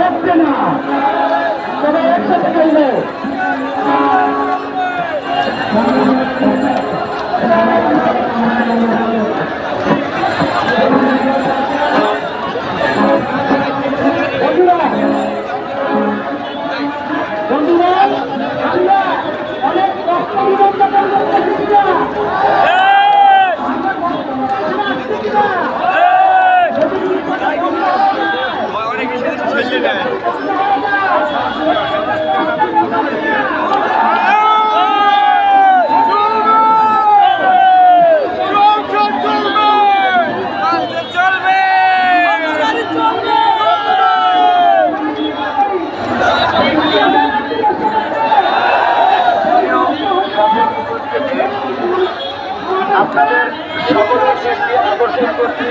যাচ্ছে না, সবাই একসাথে খেলবে। বন্ধুরা আমরা অনেক কষ্ট বিবন্ধন করতেছি না, আপনাদের সকলের দৃষ্টি আকর্ষণ করছি।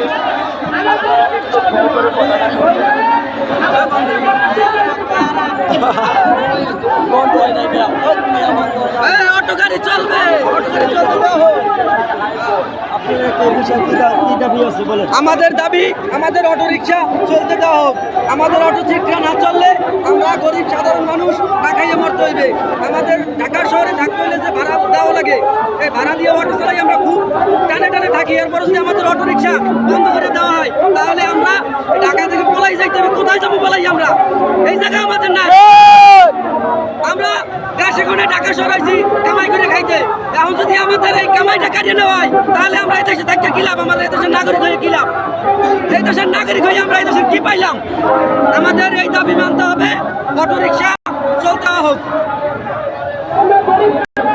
অটো গাড়ি চলবে, অটো গাড়ি চলবে। আমাদের দাবি আমাদের অটো রিক্সা চলতে দেওয়া হোক। আমাদের অটো রিক্সা না চললে আমরা গরিব সাধারণ মানুষ না খাইয়ে মরতে হইবে। আমাদের ঢাকা শহরে থাকতে হলে যে ভাড়া দেওয়া লাগে, এই ভাড়া দিয়ে অটো চালাই আমরা খুব টানে টানে থাকি। এরপরে যদি আমাদের অটো রিক্সা বন্ধ করে দেওয়া হয় তাহলে আমরা ঢাকা থেকে পলাই যাইতে হবে। কোথায় যাবো পলাই? আমরা এই জায়গায় আমাদের না। আমরা দেশে কোনে টাকা সরাইছি কামাই করে খাইতে। এখন যদি আমাদের এই কামাইটা কাটিয়ে নেওয়া হয় তাহলে আমরা এই দেশে থাকতে কি লাভ? আমাদের এই দেশের নাগরিক হয়ে কি লাভ? এই দেশের নাগরিক হয়ে আমরা এই দেশের কি পাইলাম? আমাদের এই দাবি মানতে হবে, অটো রিক্সা চলতে হোক।